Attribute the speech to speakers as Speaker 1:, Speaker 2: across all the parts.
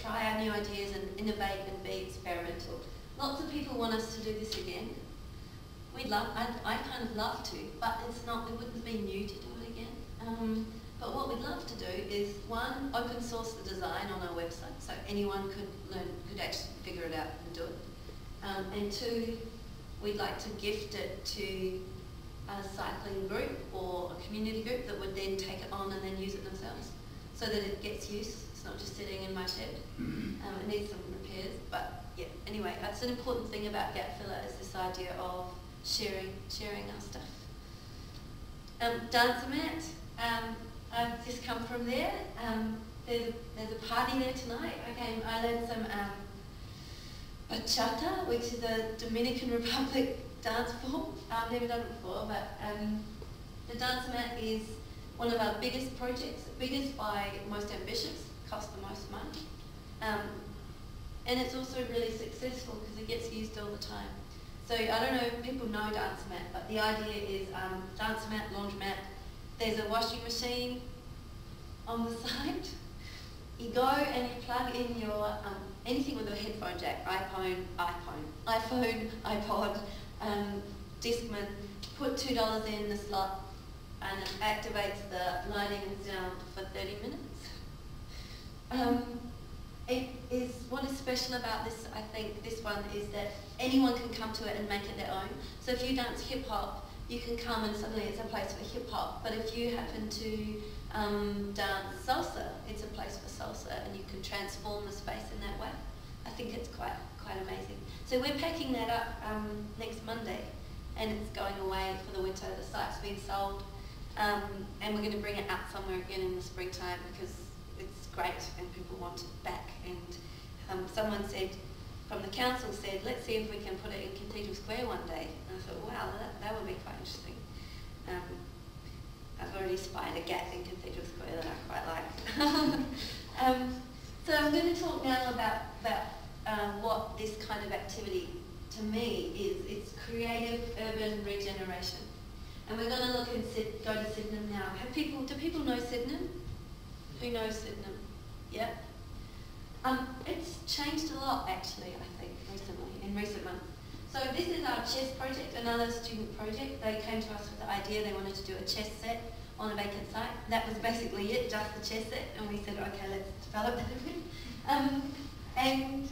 Speaker 1: try out new ideas and innovate and be experimental. Lots of people want us to do this again. I kind of love to, but it wouldn't be new to do it again. But what we'd love to do is, one, open source the design on our website so anyone could actually figure it out and do it. And two, we'd like to gift it to a cycling group or a community group that would then take it on and then use it themselves so that it gets use. It's not just sitting in my shed. It needs some repairs, but yeah, anyway, that's an important thing about Gapfiller, is this idea of sharing our stuff. Dancer mat, I've just come from there. There's a party there tonight. I led some bachata, which is a Dominican Republic dance form. I've never done it before, but the dancer mat is one of our biggest projects, biggest by most ambitious, cost the most money. And it's also really successful because it gets used all the time. So I don't know if people know dancer mat, but the idea is dancer mat, laundromat. There's a washing machine on the side. You go and you plug in your anything with a headphone jack, iPhone, iPod, Discman. Put $2 in the slot, and it activates the lighting and sound for 30 minutes. What is special about this, I think, this one, is that anyone can come to it and make it their own. So if you dance hip hop, you can come and suddenly it's a place for hip hop. But if you happen to dance salsa, it's a place for salsa, and you can transform the space in that way. I think it's quite amazing. So we're packing that up next Monday, and it's going away for the winter. The site's been sold, and we're going to bring it out somewhere again in the springtime because it's great and people want it back. And someone said, from the council said, let's see if we can put it in Cathedral Square one day. And I thought, wow, that would be quite interesting. I've already spied a gap in Cathedral Square that I quite like. So I'm going to talk now about what this kind of activity to me is. It's creative urban regeneration. And we're going to look and go to Sydenham now. Do people know Sydenham? Who knows Sydenham? Yeah? It's changed a lot, actually, I think, in recent months. So this is our chess project, another student project. They came to us with the idea they wanted to do a chess set on a vacant site. That was basically it, just the chess set, and we said, okay, let's develop that a bit. And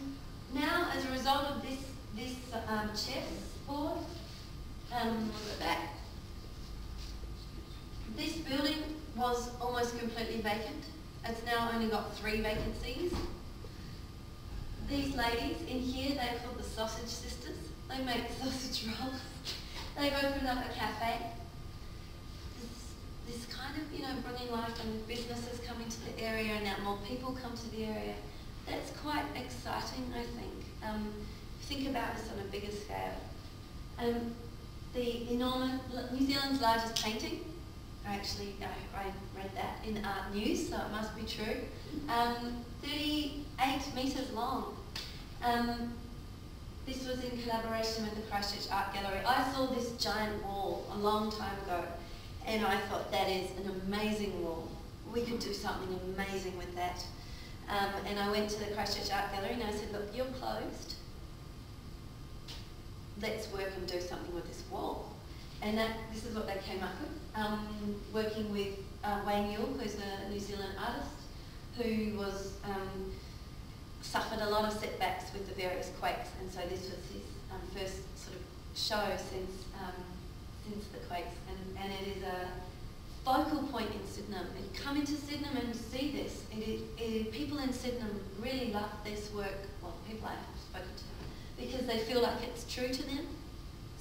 Speaker 1: now, as a result of this chess board, we'll go back. This building was almost completely vacant. It's now only got 3 vacancies. These ladies in here, they're called the Sausage Sisters. They make sausage rolls. They've opened up a cafe. This kind of, bringing life, and businesses coming to the area, and now more people come to the area. That's quite exciting, I think. Think about this on a bigger scale. The enormous, New Zealand's largest painting, I read that in Art News, so it must be true. 38 metres long. This was in collaboration with the Christchurch Art Gallery. I saw this giant wall a long time ago, and I thought, that is an amazing wall. We could do something amazing with that. And I went to the Christchurch Art Gallery and I said, look, you're closed. Let's work and do something with this wall. And this is what they came up with, working with Wayne Yule, who's a New Zealand artist, who was suffered a lot of setbacks with the various quakes, and so this was his first sort of show since the quakes, and it is a focal point in Sydenham. And you come into Sydenham and see this. People in Sydenham really love this work, well, people I've spoken to, because they feel like it's true to them.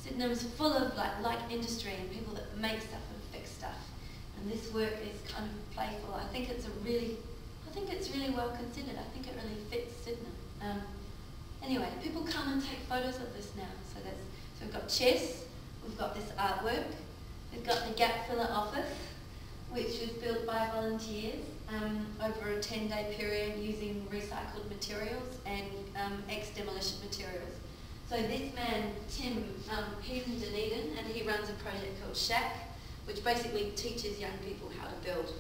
Speaker 1: Sydenham's full of like industry and people that make stuff and fix stuff, and this work is kind of playful. I think it's really well considered. I think it really fits Sydenham. Anyway, people come and take photos of this now. So we've got chess, we've got this artwork, we've got the Gapfiller office, which was built by volunteers over a 10-day period using recycled materials and ex-demolition materials. So this man, Tim, he's in Dunedin, and he runs a project called Shack, which basically teaches young people how to build.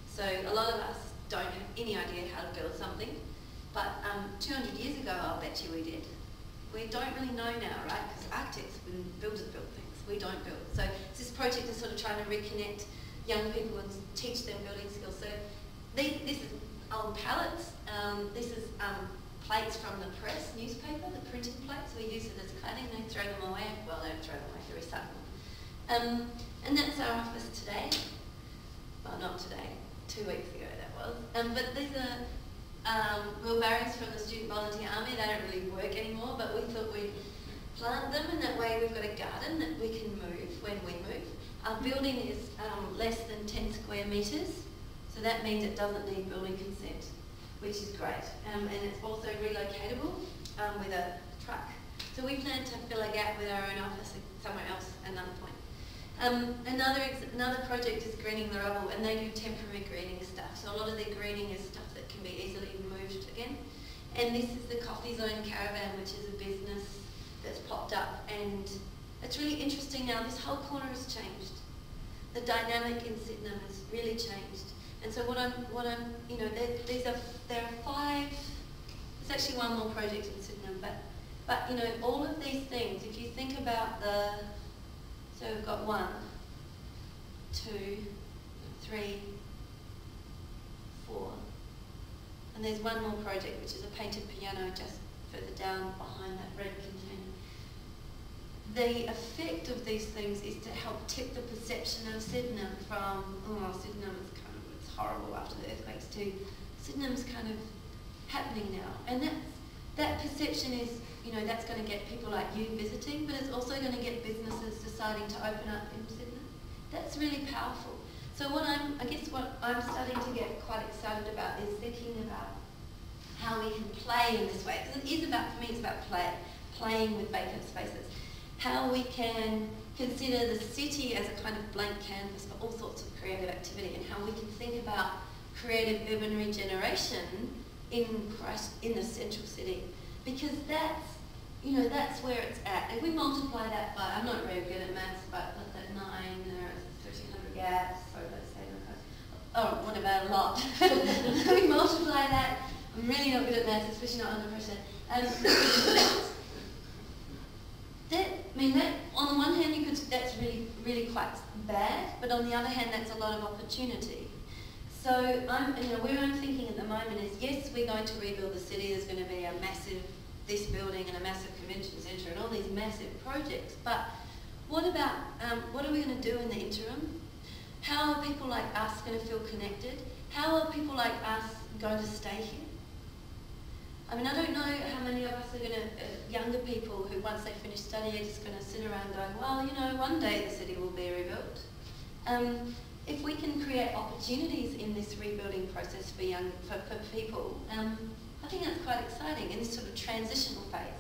Speaker 1: So a lot of us don't have any idea how to build something, but 200 years ago, I'll bet you we did. We don't really know now, right? Because architects and builders build things. We don't build. So this project is sort of trying to reconnect young people and teach them building skills. So this is old pallets. This is plates from the press newspaper, the printed plates. We use it as cladding. They throw them away. Well, they don't throw them away, they recycle them. And that's our office today. Well, not today. 2 weeks ago that was. But these are wheelbarrows from the Student Volunteer Army. They don't really work anymore, but we thought we'd plant them, and that way we've got a garden that we can move when we move. Our building is less than 10 square metres, so that means it doesn't need building consent, which is great. And it's also relocatable with a truck. So we plan to fill a gap with our own office somewhere else at another point. Another project is greening the rubble, and they do temporary greening stuff. So a lot of their greening is stuff that can be easily moved again. And this is the Coffee Zone Caravan, which is a business that's popped up, and it's really interesting now. This whole corner has changed. The dynamic in Sydenham has really changed. And so there are 5. There's actually one more project in Sydenham, but you know, all of these things. If you think about so we've got 1, 2, 3, 4, and there's one more project, which is a painted piano just further down behind that red container. The effect of these things is to help tip the perception of Sydenham from, oh, Sydenham is it's horrible after the earthquakes, to Sydenham's kind of happening now. And that perception is, you know, that's going to get people like you visiting, but it's also going to get businesses deciding to open up in Sydenham. That's really powerful. So I guess what I'm starting to get quite excited about is thinking about how we can play in this way. Because it is about, for me, it's about playing with vacant spaces. How we can consider the city as a kind of blank canvas for all sorts of creative activity, and how we can think about creative urban regeneration in the central city. Because that's where it's at. If we multiply that by, I'm not very good at maths, but what's that, 9, there are 1,300 gaps, so let's say, oh, what about a lot? We multiply that. I'm really not good at maths, especially not under pressure. That on the one hand, that's really, really quite bad, but on the other hand, that's a lot of opportunity. So where I'm thinking at the moment is, yes, we're going to rebuild the city. There's going to be a massive, this building and a massive convention centre and all these massive projects. But what about, what are we going to do in the interim? How are people like us going to feel connected? How are people like us going to stay here? I mean, I don't know how many of us are going to, younger people who once they finish study are just going to sit around going, well, you know, one day the city will be rebuilt. If we can create opportunities in this rebuilding process for people, I think that's quite exciting in this sort of transitional phase.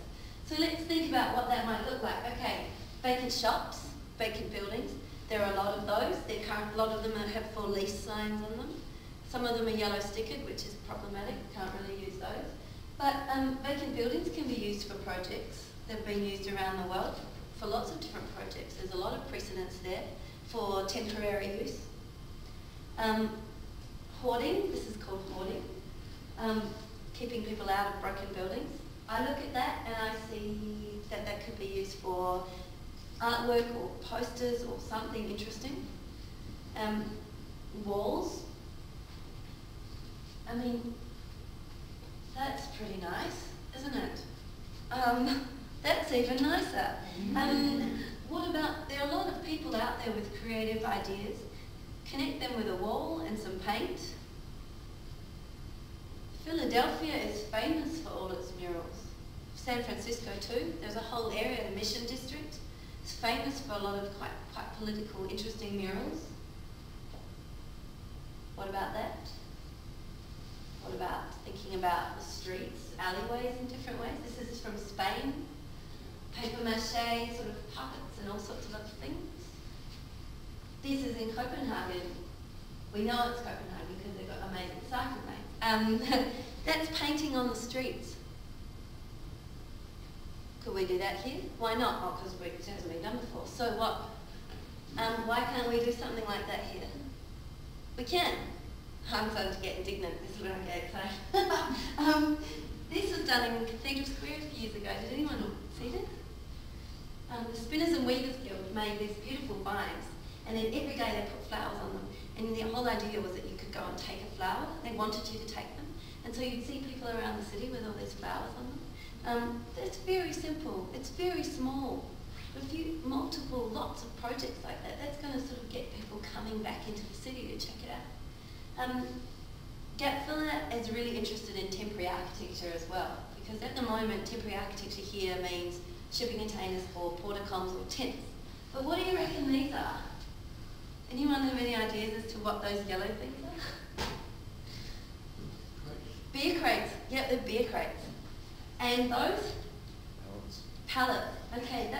Speaker 1: So let's think about what that might look like. Okay, vacant shops, vacant buildings. There are a lot of those. A lot of them have for lease signs on them. Some of them are yellow stickered, which is problematic. Can't really use those. But vacant buildings can be used for projects. They've been used around the world for lots of different projects. There's a lot of precedence there for temporary use. Hoarding, this is called hoarding. Keeping people out of broken buildings. I look at that and I see that that could be used for artwork or posters or something interesting. Walls. I mean, that's pretty nice, isn't it? That's even nicer. What about, there are a lot of people out there with creative ideas. Connect them with a wall and some paint. Philadelphia is famous for all its murals. San Francisco too. There's a whole area, the Mission District. It's famous for a lot of quite political, interesting murals. What about that? What about thinking about the streets, alleyways in different ways? This is from Spain. Paper mache, sort of puppets and all sorts of other things. This is in Copenhagen. We know it's Copenhagen because they've got amazing cycle lanes. That's painting on the streets. Could we do that here? Why not? Oh, because it hasn't been done before. So what? Why can't we do something like that here? We can. I'm starting to get indignant. This is when I get excited. This done in Cathedral Square a few years ago. Did anyone see this? The Spinners and Weavers Guild made these beautiful vines, and then every day they put flowers on them. And the whole idea was that you could go and take a flower. They wanted you to take them. And so you'd see people around the city with all these flowers on them. It's very simple. It's very small. Lots of projects like that, that's going to sort of get people coming back into the city to check it out. Gapfiller is really interested in temporary architecture as well, because at the moment temporary architecture here means shipping containers or portacoms or tents. But what do you reckon these are? Anyone have any ideas as to what those yellow things are? Beer crates. Yep, they're beer crates. And those? Pallets. Okay,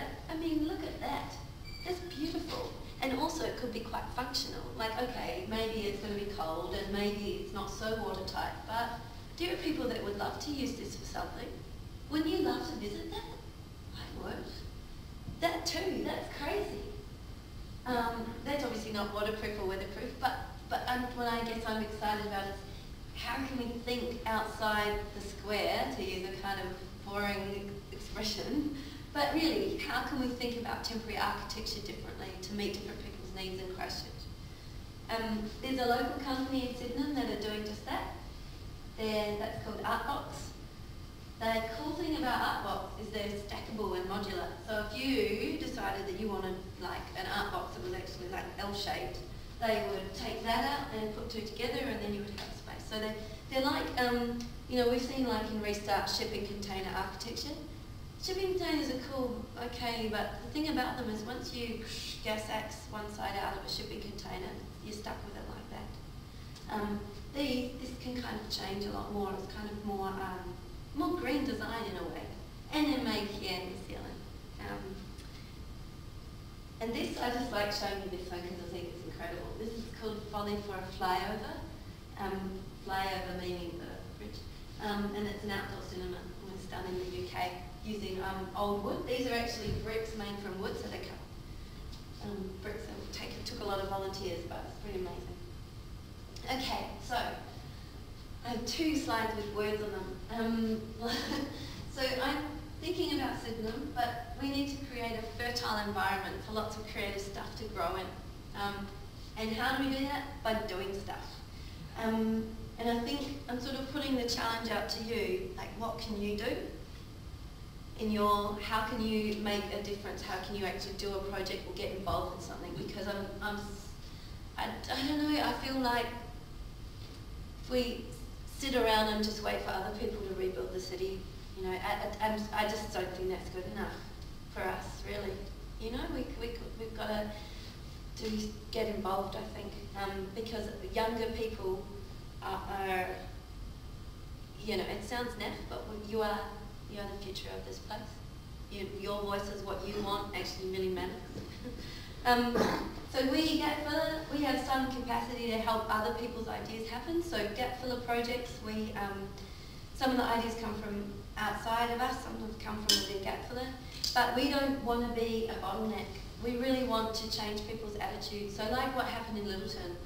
Speaker 1: look at that. That's beautiful. And also it could be quite functional. Like, okay, maybe it's going to be cold and maybe it's not so watertight, but there are people that would love to use this for something. Wouldn't you love to visit that? I would. That too, that's crazy. That's obviously not waterproof or weatherproof, but what I guess I'm excited about is how can we think outside the square, to use a kind of boring expression, but really, how can we think about temporary architecture differently to meet different people's needs in Christchurch? There's a local company in Sydenham that are doing just that. That's called Artbox. The cool thing about Artbox is they're stackable and modular. So if you decided that you wanted like an Artbox that was actually like L-shaped, they would take that out and put two together, and then you would have space. So they're like, we've seen like in Restart shipping container architecture. Shipping containers are cool, okay, but the thing about them is once you gas axe one side out of a shipping container, you're stuck with it like that. This can kind of change a lot more. It's kind of more green design in a way, and they're made here in New Zealand. And this, I just like showing you this one because I think it's incredible. This is called Folly for a Flyover. Flyover meaning the bridge. And it's an outdoor cinema, and it's done in the UK using old wood. These are actually bricks made from wood, so they cut bricks that took a lot of volunteers, but it's pretty amazing. Okay, so I have 2 slides with words on them. So I'm thinking about Sydenham, but we need to create a fertile environment for lots of creative stuff to grow in. And how do we do that? By doing stuff. And I think I'm sort of putting the challenge out to you, like what can you do? How can you make a difference? How can you actually do a project or get involved in something? Because I don't know, I feel like if we sit around and just wait for other people to rebuild the city, I just don't think that's good enough for us, really. We've got to get involved, I think, because younger people are it sounds naff, but you are the future of this place. Your voice is what you want actually really matters. So we have some capacity to help other people's ideas happen. So Gapfiller projects, some of the ideas come from outside of us, some of them come from within Gapfiller, but we don't want to be a bottleneck. We really want to change people's attitudes. So like what happened in Littleton,